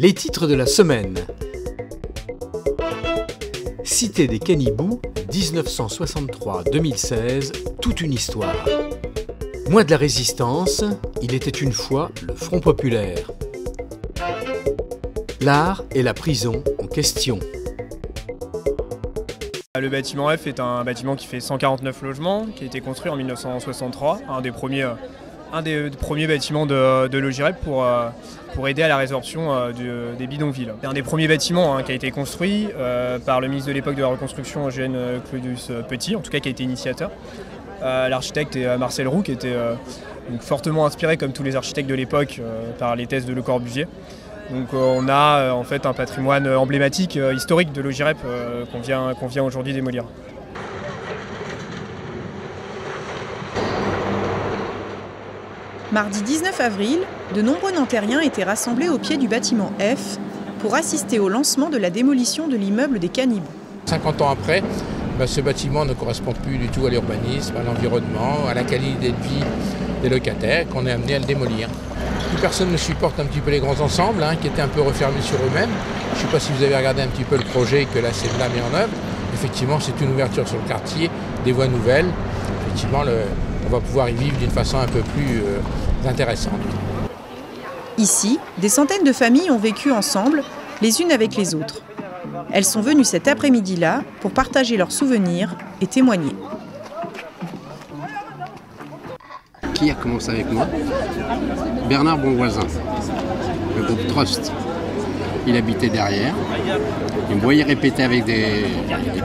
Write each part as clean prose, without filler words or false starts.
Les titres de la semaine. Cité des Canibous, 1963-2016, toute une histoire. Mois de la Résistance, il était une fois le Front populaire. L'art et la prison en question. Le bâtiment F est un bâtiment qui fait 149 logements, qui a été construit en 1963, un des premiers bâtiments de Logirep pour aider à la résorption des bidonvilles. C'est un des premiers bâtiments qui a été construit par le ministre de l'époque de la reconstruction, Eugène Claudius Petit, en tout cas qui a été initiateur. L'architecte est Marcel Roux, qui était fortement inspiré, comme tous les architectes de l'époque, par les thèses de Le Corbusier. Donc on a en fait un patrimoine emblématique, historique de Logirep qu'on vient aujourd'hui démolir. Mardi 19 avril, de nombreux Nantériens étaient rassemblés au pied du bâtiment F pour assister au lancement de la démolition de l'immeuble des Canibous. 50 ans après, ce bâtiment ne correspond plus du tout à l'urbanisme, à l'environnement, à la qualité de vie des locataires, qu'on est amené à le démolir. Plus personne ne supporte un petit peu les grands ensembles, qui étaient un peu refermés sur eux-mêmes. Je ne sais pas si vous avez regardé un petit peu le projet que la CEDLA met en œuvre. Effectivement, c'est une ouverture sur le quartier, des voies nouvelles. Effectivement, on va pouvoir y vivre d'une façon un peu plus intéressante. Ici, des centaines de familles ont vécu ensemble, les unes avec les autres. Elles sont venues cet après-midi-là pour partager leurs souvenirs et témoigner. Qui a commencé avec moi? Bernard Bonvoisin, le groupe Trust. Il habitait derrière. Il me voyait répéter avec des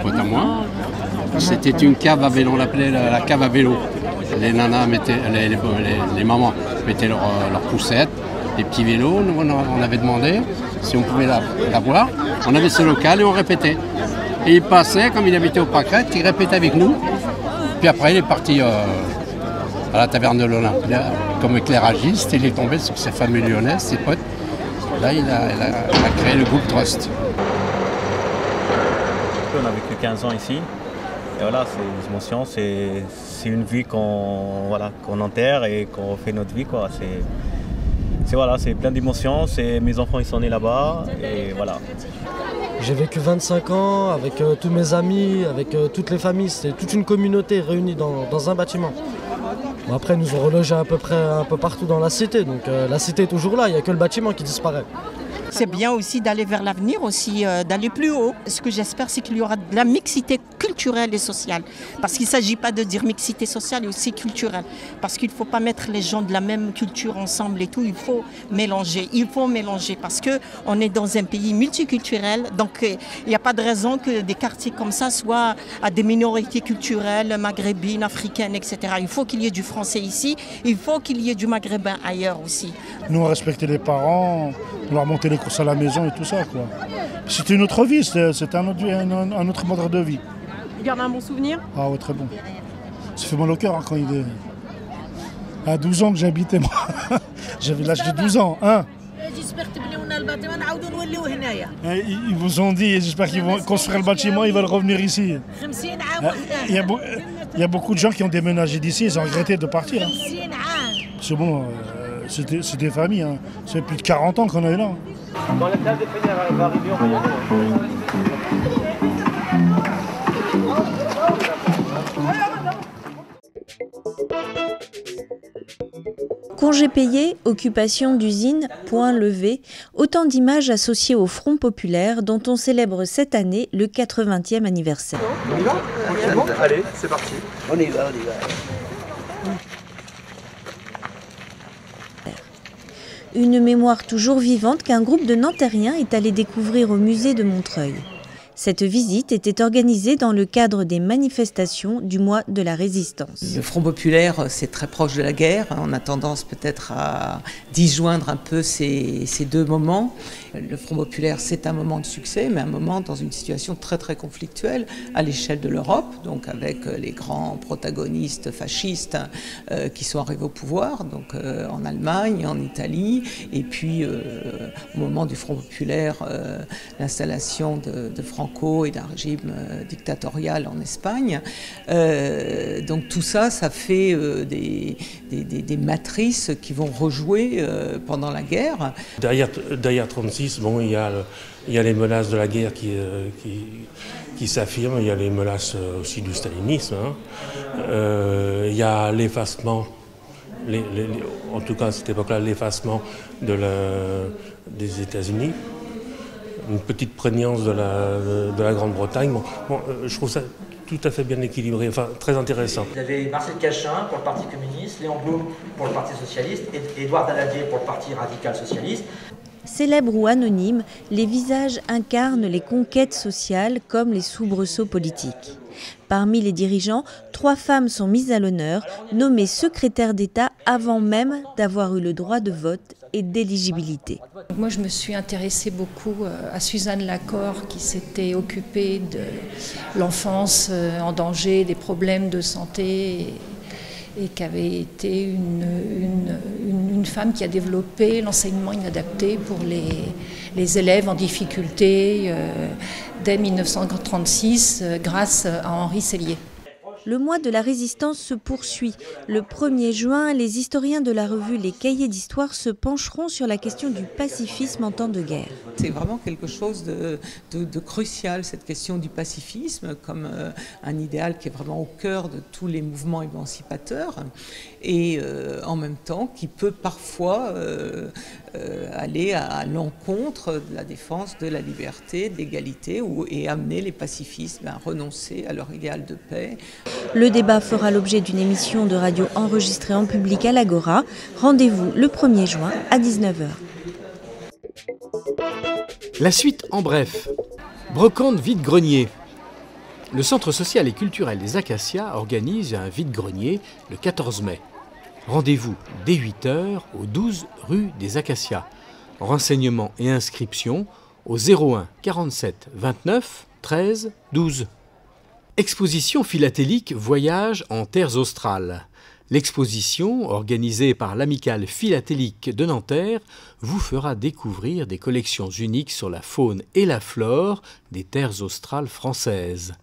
potes à moi. C'était une cave à vélo, on l'appelait la cave à vélo. Les nanas mettaient, les mamans mettaient leurs poussettes, les petits vélos. Nous, on avait demandé si on pouvait l'avoir. On avait ce local et on répétait. Et il passait, comme il habitait au Pâquerette, il répétait avec nous. Puis après, il est parti à la taverne de l'Olympia comme éclairagiste. Il est tombé sur ses fameux lyonnais, ses potes. Là, il a créé le groupe Trust. On a vécu 15 ans ici. Et voilà, c'est une émotion, c'est une vie qu'on enterre et qu'on fait notre vie, quoi. C'est plein d'émotions. Mes enfants ils sont nés là-bas et voilà. J'ai vécu 25 ans avec tous mes amis, avec toutes les familles. C'est toute une communauté réunie dans un bâtiment. Bon, après, ils nous ont relogés à peu près un peu partout dans la cité. Donc la cité est toujours là, il n'y a que le bâtiment qui disparaît. C'est bien aussi d'aller vers l'avenir, aussi d'aller plus haut. Ce que j'espère, c'est qu'il y aura de la mixité culturelle et sociale. Parce qu'il ne s'agit pas de dire mixité sociale, mais aussi culturelle. Parce qu'il ne faut pas mettre les gens de la même culture ensemble et tout. Il faut mélanger. Parce qu'on est dans un pays multiculturel. Donc il n'y a pas de raison que des quartiers comme ça soient à des minorités culturelles, maghrébines, africaines, etc. Il faut qu'il y ait du français ici. Il faut qu'il y ait du maghrébin ailleurs aussi. Nous, on respectait les parents, on leur montait les courses à la maison et tout ça, quoi. C'était une autre vie, c'était un autre mode de vie. Vous gardez un bon souvenir? Ah ouais, très bon. Ça fait mal au cœur quand il est... À 12 ans que j'habitais, moi. J'avais l'âge de 12 ans, Ils vous ont dit, j'espère qu'ils vont construire le bâtiment, ils veulent revenir ici. Il y a beaucoup de gens qui ont déménagé d'ici, ils ont regretté de partir. C'est bon, c'est des familles, Ça fait plus de 40 ans qu'on est là. Quand la classe de première va arriver, on va y aller. Congés payés, occupation d'usine, point levé, autant d'images associées au Front populaire dont on célèbre cette année le 80e anniversaire. On y va? Allez, c'est parti. On y va. Une mémoire toujours vivante qu'un groupe de Nantériens est allé découvrir au musée de Montreuil. Cette visite était organisée dans le cadre des manifestations du mois de la Résistance. Le Front populaire, c'est très proche de la guerre. On a tendance peut-être à disjoindre un peu ces deux moments. Le Front populaire, c'est un moment de succès, mais un moment dans une situation très très conflictuelle à l'échelle de l'Europe, donc avec les grands protagonistes fascistes qui sont arrivés au pouvoir, donc en Allemagne, en Italie, et puis au moment du Front populaire, l'installation de François Franco et d'un régime dictatorial en Espagne. Donc tout ça, ça fait des matrices qui vont rejouer pendant la guerre. Derrière 1936, bon, il y a les menaces de la guerre qui s'affirment, il y a les menaces aussi du stalinisme, il y a l'effacement, en tout cas à cette époque-là, l'effacement des États-Unis, une petite prégnance de la Grande-Bretagne. Bon, je trouve ça tout à fait bien équilibré, enfin très intéressant. Vous avez Marcel Cachin pour le Parti communiste, Léon Blum pour le Parti socialiste et Édouard Daladier pour le Parti radical socialiste. Célèbres ou anonymes, les visages incarnent les conquêtes sociales comme les soubresauts politiques. Parmi les dirigeants, 3 femmes sont mises à l'honneur, nommées secrétaires d'État avant même d'avoir eu le droit de vote et d'éligibilité. Moi, je me suis intéressée beaucoup à Suzanne Lacore, qui s'était occupée de l'enfance en danger, des problèmes de santé, et qui avait été une femme qui a développé l'enseignement inadapté pour les élèves en difficulté dès 1936 grâce à Henri Sellier. Le mois de la Résistance se poursuit. Le 1er juin, les historiens de la revue Les Cahiers d'Histoire se pencheront sur la question du pacifisme en temps de guerre. C'est vraiment quelque chose de crucial, cette question du pacifisme, comme un idéal qui est vraiment au cœur de tous les mouvements émancipateurs et en même temps qui peut parfois aller à l'encontre de la défense de la liberté, de l'égalité et amener les pacifistes à renoncer à leur idéal de paix. Le débat fera l'objet d'une émission de radio enregistrée en public à l'Agora. Rendez-vous le 1er juin à 19h. La suite en bref. Brocante vide-grenier. Le Centre social et culturel des Acacias organise un vide-grenier le 14 mai. Rendez-vous dès 8h au 12 rue des Acacias. Renseignements et inscriptions au 01 47 29 13 12. Exposition philatélique Voyage en terres australes. L'exposition, organisée par l'Amicale philatélique de Nanterre, vous fera découvrir des collections uniques sur la faune et la flore des terres australes françaises.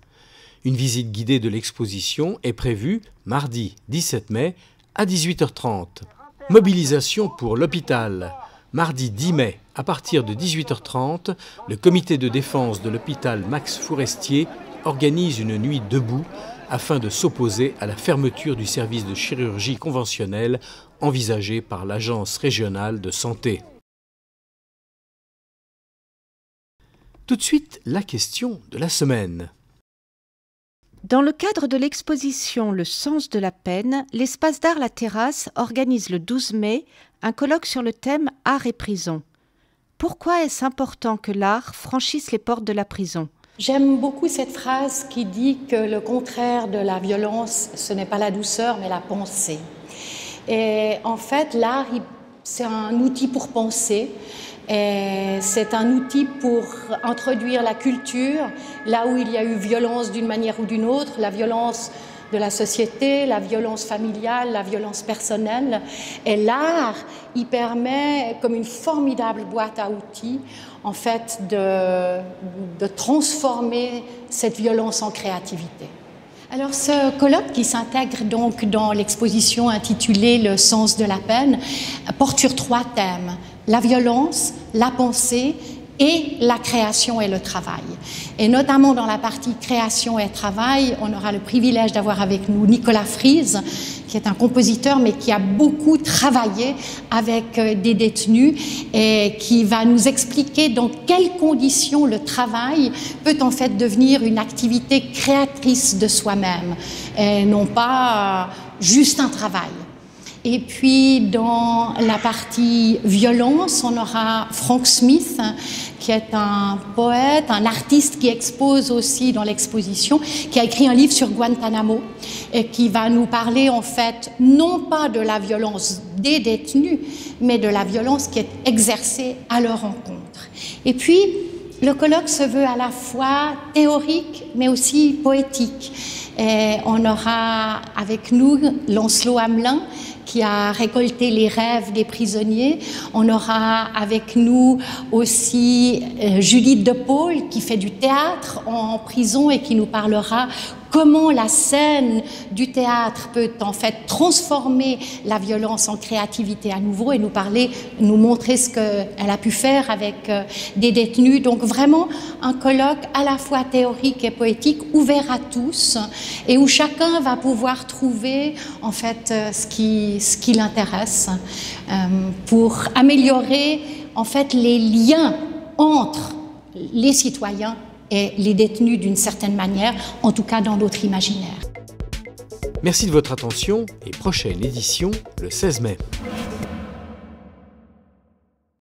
Une visite guidée de l'exposition est prévue mardi 17 mai à 18h30. Mobilisation pour l'hôpital. Mardi 10 mai, à partir de 18h30, le comité de défense de l'hôpital Max Forestier organise une nuit debout afin de s'opposer à la fermeture du service de chirurgie conventionnelle envisagée par l'Agence régionale de santé. Tout de suite, la question de la semaine. Dans le cadre de l'exposition Le sens de la peine, l'Espace d'art La Terrasse organise le 12 mai un colloque sur le thème Art et prison. Pourquoi est-ce important que l'art franchisse les portes de la prison ? J'aime beaucoup cette phrase qui dit que le contraire de la violence, ce n'est pas la douceur, mais la pensée. Et en fait, l'art, c'est un outil pour penser. C'est un outil pour introduire la culture là où il y a eu violence d'une manière ou d'une autre, la violence de la société, la violence familiale, la violence personnelle. Et l'art, il permet, comme une formidable boîte à outils, en fait, de transformer cette violence en créativité. Alors ce colloque qui s'intègre donc dans l'exposition intitulée Le sens de la peine porte sur 3 thèmes: la violence, la pensée et la création et le travail. Et notamment dans la partie création et travail, on aura le privilège d'avoir avec nous Nicolas Fries, qui est un compositeur mais qui a beaucoup travaillé avec des détenus et qui va nous expliquer dans quelles conditions le travail peut en fait devenir une activité créatrice de soi-même et non pas juste un travail. Et puis, dans la partie violence, on aura Frank Smith, qui est un poète, un artiste qui expose aussi dans l'exposition, qui a écrit un livre sur Guantanamo et qui va nous parler, en fait, non pas de la violence des détenus, mais de la violence qui est exercée à leur encontre. Et puis, le colloque se veut à la fois théorique, mais aussi poétique. Et on aura avec nous Lancelot Hamelin, qui a récolté les rêves des prisonniers. On aura avec nous aussi Judith de Paul, qui fait du théâtre en prison et qui nous parlera comment la scène du théâtre peut en fait transformer la violence en créativité à nouveau et nous montrer ce qu'elle a pu faire avec des détenus. Donc vraiment un colloque à la fois théorique et poétique, ouvert à tous et où chacun va pouvoir trouver en fait ce qui l'intéresse pour améliorer en fait les liens entre les citoyens et les détenus d'une certaine manière, en tout cas dans notre imaginaire. Merci de votre attention et prochaine édition le 16 mai.